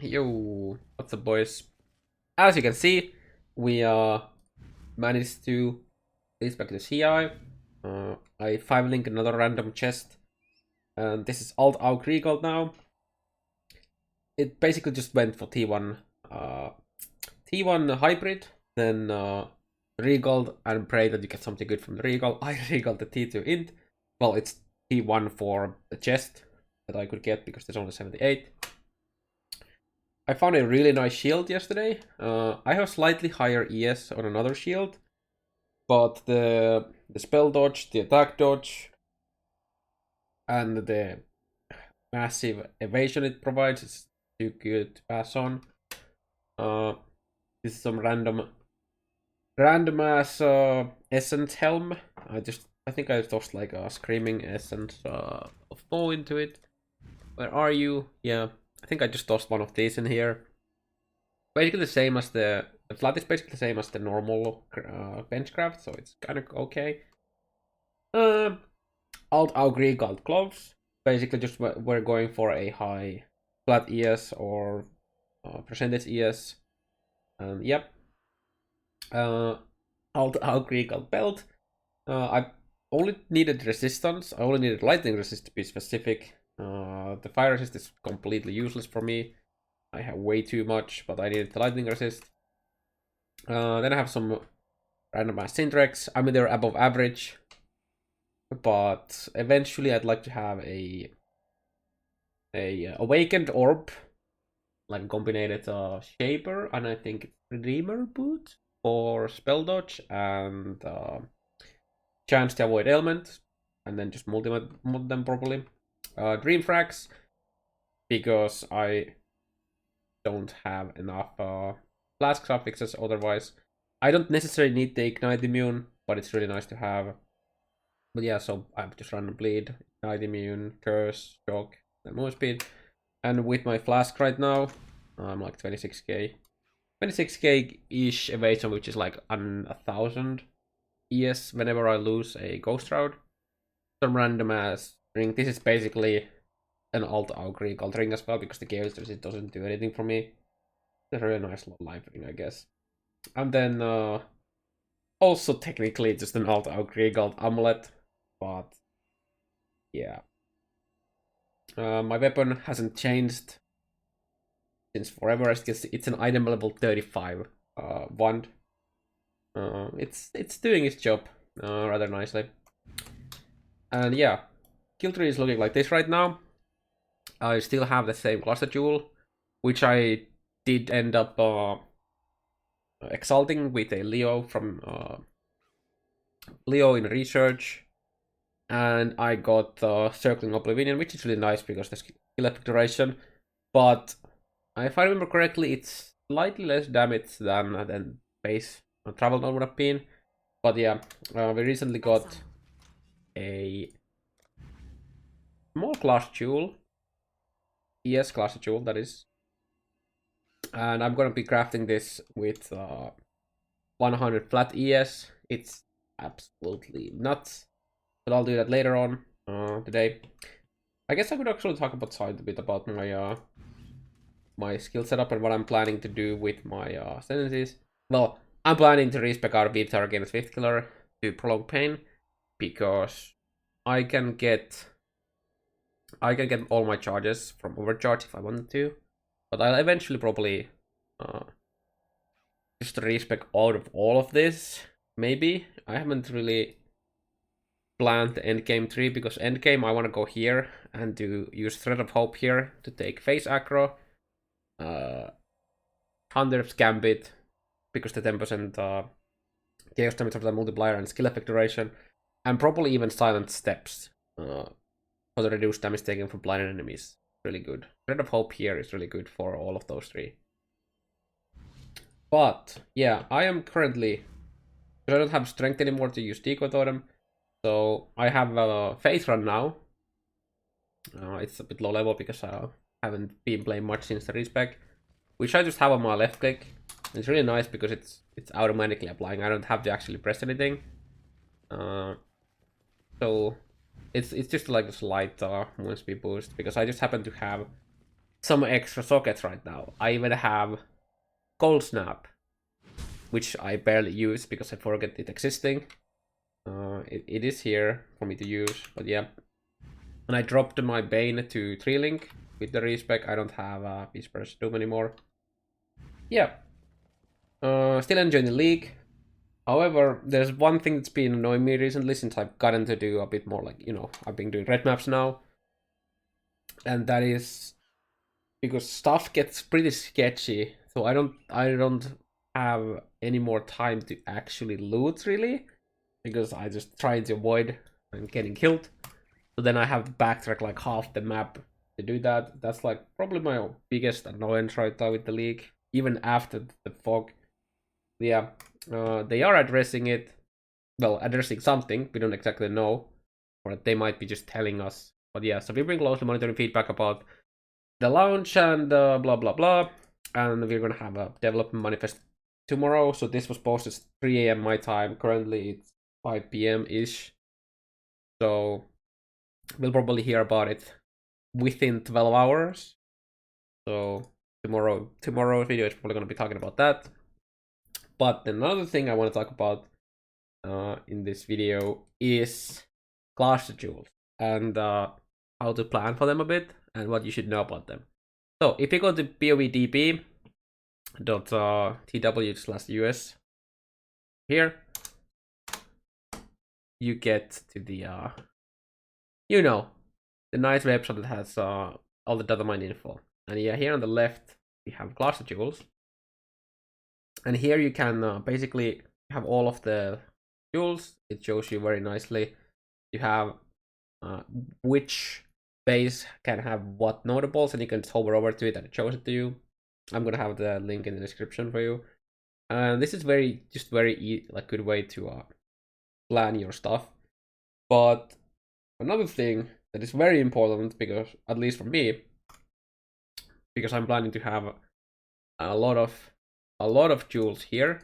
Yo, what's up, boys? As you can see, we managed to respect the CI. I 5-link another random chest, and this is Alt Aug Regal now. It basically just went for T1, T1 hybrid, then Regal, and pray that you get something good from the Regal. I Regal the T2 int. Well, it's T1 for the chest that I could get because there's only 78. I found a really nice shield yesterday. I have slightly higher ES on another shield, but the spell dodge, the attack dodge, and the massive evasion it provides is too good to pass on. This is some random ass essence helm. I think I tossed like a screaming essence of Poe into it. Where are you? Yeah, I think I just tossed one of these in here. Basically the same as the flat is basically the same as the normal benchcraft, so it's kind of okay. Alt Augri Gold Gloves. Basically just we're going for a high flat ES or percentage ES. Yep. Alt Augri Gold Belt. I only needed resistance. I only needed lightning resist to be specific. The fire resist is completely useless for me. I have way too much, but I needed the lightning resist. Then I have some randomized Syntrex. I mean, they're above average, but eventually I'd like to have a awakened orb, like combined shaper, and I think it's Redeemer boot for spell dodge and chance to avoid ailment, and then just mod them properly. Dream frags, because I don't have enough flask suffixes otherwise. I don't necessarily need the ignite immune, but it's really nice to have. But yeah, so I'm just random bleed, ignite immune, curse, shock, and move speed. And with my flask right now, I'm like 26k. 26k-ish evasion, which is like 1,000 ES whenever I lose a ghost route. Some random ass ring. This is basically an alt Augri gold ring as well, because the Gale Resist doesn't do anything for me. It's a really nice little life ring, I guess. And then also technically just an alt Augri gold amulet, but yeah. My weapon hasn't changed since forever. I guess it's an item level 35 wand. It's doing its job rather nicely. And yeah, kill tree is looking like this right now. I still have the same cluster jewel, which I did end up exalting with a Leo from Leo in research, and I got Circling Oblivion, which is really nice because the skill effect duration. But if I remember correctly, it's slightly less damage than base travel node would have been. But yeah, we recently got a small class jewel. ES class jewel, that is. And I'm gonna be crafting this with 100 flat ES. It's absolutely nuts, but I'll do that later on today. I guess I could actually talk about a bit about my my skill setup and what I'm planning to do with my sentences. Well, I'm planning to respec our Vitar against Swift Killer to prolong pain, because I can get all my charges from overcharge if I wanted to, but I'll eventually probably just respec out of all of this. Maybe I haven't really planned the endgame tree, because endgame I want to go here and use Thread of Hope here to take face aggro, Hunter's Gambit because the 10% chaos damage of the multiplier and skill effect duration, and probably even Silent Steps for the reduced damage taken from blinded enemies. Really good. Thread of Hope here is really good for all of those three. But yeah, I am currently, because I don't have strength anymore to use Decoy Totem, so I have a Faith Run now. It's a bit low level because I haven't been playing much since the respec, which I just have on my left click. It's really nice because it's automatically applying. I don't have to actually press anything. So it's just like a slight movement speed boost, because I just happen to have some extra sockets right now. I even have Cold Snap, which I barely use because I forget it existing. It is here for me to use, but yeah. And I dropped my Bane to 3-link with the respec. I don't have Whispers Doom anymore. Yeah. Still enjoying the league. However, there's one thing that's been annoying me recently since I've gotten to do a bit more like, I've been doing red maps now. And that is because stuff gets pretty sketchy. So I don't have any more time to actually loot really. Because I just try to avoid getting killed. So then I have to backtrack like half the map to do that. That's like probably my biggest annoyance right now with the league. Even after the fog. Yeah, they are addressing it. Well, addressing something. We don't exactly know. Or they might be just telling us. But yeah, so we've been closely monitoring feedback about the launch and blah blah blah. And we're gonna have a development manifest tomorrow. So this was posted 3 a.m. my time. Currently it's 5 p.m. ish. So we'll probably hear about it within 12 hours. So tomorrow's video is probably gonna be talking about that. But another thing I want to talk about in this video is cluster jewels and how to plan for them a bit and what you should know about them. So if you go to poedb.tw/us here, you get to the the nice website that has all the data mine info. And yeah, here on the left we have cluster jewels, and here you can basically have all of the jewels. It shows you very nicely. You have which base can have what notables, and you can just hover over to it and it shows it to you. I'm gonna have the link in the description for you. And this is very good way to plan your stuff. But another thing that is very important, because at least for me, because I'm planning to have a lot of jewels here.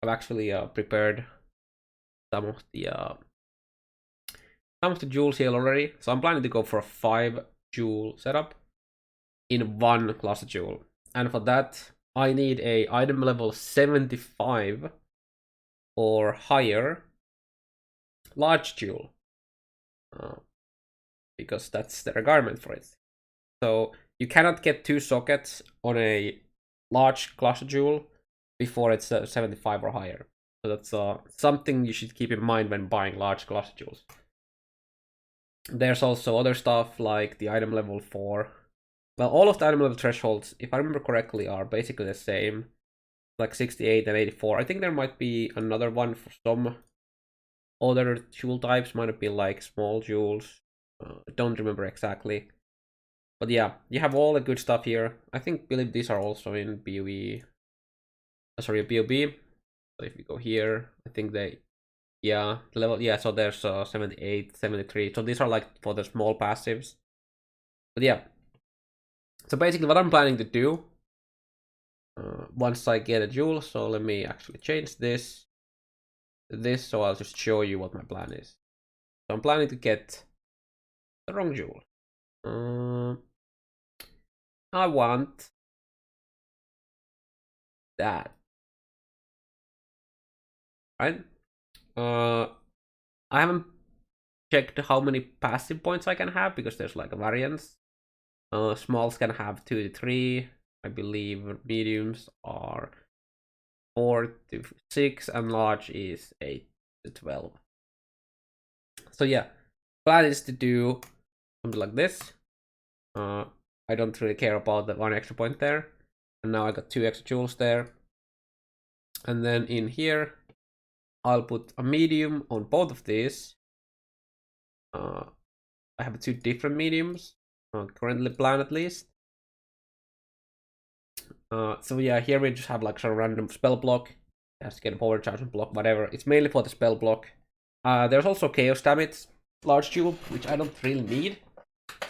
I've actually prepared some of the jewels here already. So I'm planning to go for a 5 jewel setup in one cluster jewel. And for that, I need a item level 75 or higher large jewel. Because that's the requirement for it. So you cannot get 2 sockets on a large cluster jewel before it's 75 or higher. So that's something you should keep in mind when buying large cluster jewels. There's also other stuff like the item level 4. Well, all of the item level thresholds, if I remember correctly, are basically the same. Like 68 and 84. I think there might be another one for some other jewel types. Might have been like small jewels. Don't remember exactly. But yeah, you have all the good stuff here. I believe these are also in POE. Sorry, POB. So if you go here, I think they, yeah, level, yeah, so there's 78, 73. So these are like for the small passives. But yeah. So basically what I'm planning to do, once I get a jewel, so let me actually change this to this, so I'll just show you what my plan is. So I'm planning to get the wrong jewel. I want that. Right? I haven't checked how many passive points I can have because there's like a variance. Smalls can have 2 to 3. I believe mediums are 4 to 6, and large is 8 to 12. So yeah, plan is to do something like this. I don't really care about that 1 extra point there. And now I got 2 extra jewels there. And then in here, I'll put a medium on both of these. I have 2 different mediums, currently planned at least. So yeah, here we just have like some random spell block. It has to get a power charge and block, whatever. It's mainly for the spell block. There's also chaos damage large jewel, which I don't really need.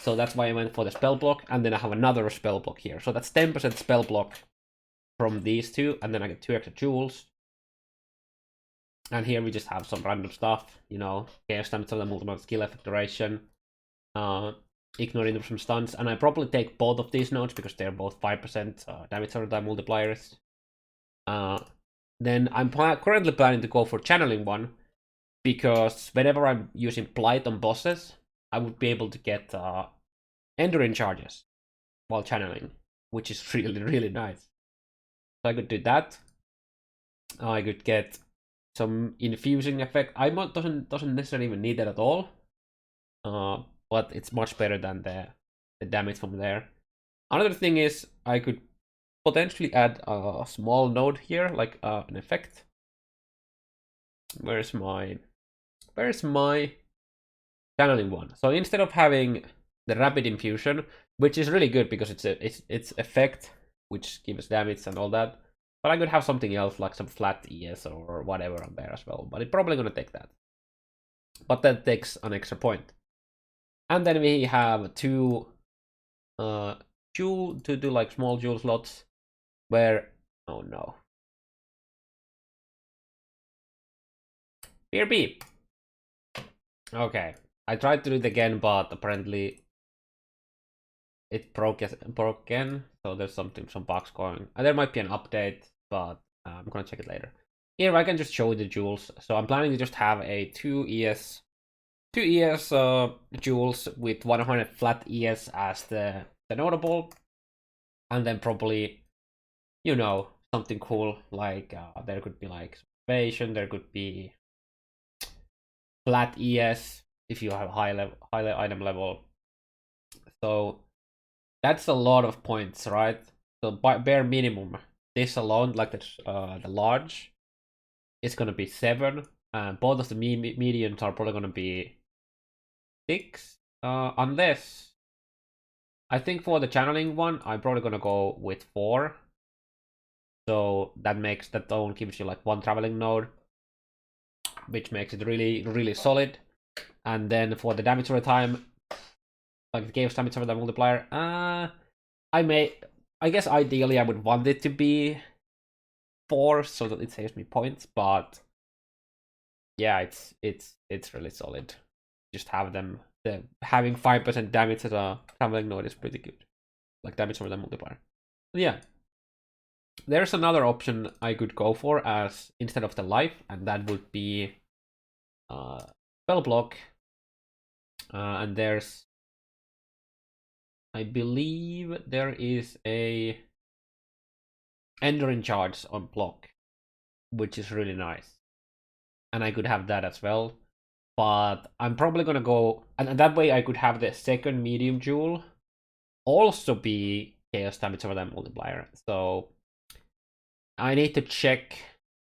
So that's why I went for the spell block, and then I have another spell block here. So that's 10% spell block from these 2, and then I get 2 extra jewels. And here we just have some random stuff, chaos damage of the multiple skill effect duration. ignoring some stuns, and I probably take both of these nodes because they're both 5% damage over time multipliers. Then I'm currently planning to go for channeling one, because whenever I'm using Blight on bosses, I would be able to get Enduring charges while channeling, which is really, really nice. So I could do that. I could get some infusing effect. I doesn't necessarily even need that at all, but it's much better than the damage from there. Another thing is I could potentially add a small node here, like an effect. Where's my channeling one? So instead of having the rapid infusion, which is really good because it's effect which gives damage and all that, but I could have something else like some flat ES or whatever on there as well. But it's probably gonna take that. But that takes an extra point. And then we have two jewel to do like small jewel slots where, oh no, POE. Okay, I tried to do it again, but apparently it broke again. So there's some bugs going, and there might be an update, but I'm gonna check it later. Here I can just show the jewels. So I'm planning to just have a 2 ES jewels with 100 flat ES as the notable, and then probably, you know, something cool like there could be like evasion, there could be flat ES if you have high item level. So that's a lot of points, right? So by bare minimum, this alone, like the large, is gonna be 7, and both of the mediums are probably gonna be 6, unless I think for the channeling one, I'm probably gonna go with 4. So that only gives you like 1 traveling node, which makes it really, really solid. And then for the damage over time, like the game's damage over the multiplier, I guess ideally I would want it to be 4 so that it saves me points, but yeah, it's really solid. Just have them having 5% damage as a traveling node is pretty good. Like damage over the multiplier. But yeah. There's another option I could go for as instead of the life, and that would be spell block. And there's, I believe there is a Enduring charge on block, which is really nice, and I could have that as well. But I'm probably gonna go, and that way I could have the second medium jewel also be chaos damage over that multiplier. So I need to check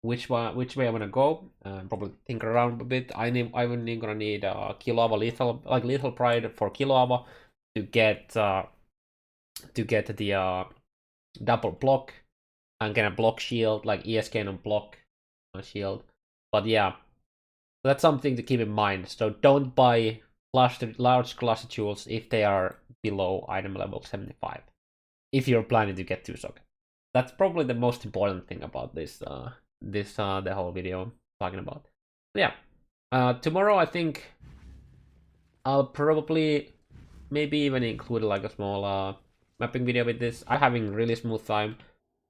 which way I wanna go. Probably think around a bit. I'm gonna need Kilova lethal pride for Kilova to get the double block and get a block shield like ESK and block shield. But yeah, that's something to keep in mind. So don't buy large cluster jewels if they are below item level 75. If you're planning to get 2 sockets. That's probably the most important thing about this the whole video I'm talking about. But yeah, tomorrow I think I'll probably maybe even include like a small mapping video with this. I'm having really smooth time.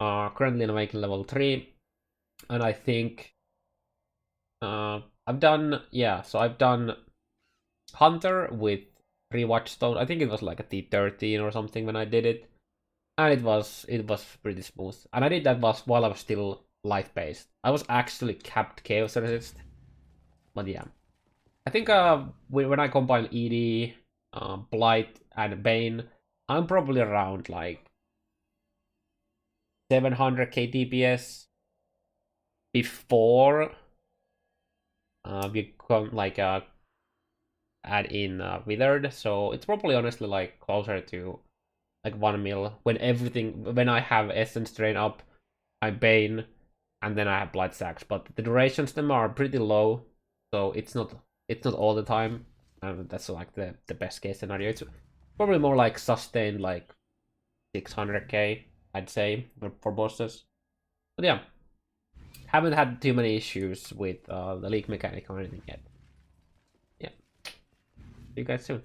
Currently I'm making level 3, and I think I've done Hunter with 3 Watchstone. I think it was like a T13 or something when I did it. And it was pretty smooth. And I did that while I was still life based. I was actually capped chaos resist. But yeah. I think when I combine ED, Blight, and Bane, I'm probably around like 700k DPS before we come like add in Withered. So it's probably honestly like closer to like 1 mil when I have Essence Drain up, I Bane, and then I have Blight Stacks. But the durations them are pretty low, so it's not all the time. And that's like the best case scenario. It's probably more like sustained like 600k, I'd say, for bosses. But yeah, haven't had too many issues with the leak mechanic or anything yet. Yeah, see you guys soon.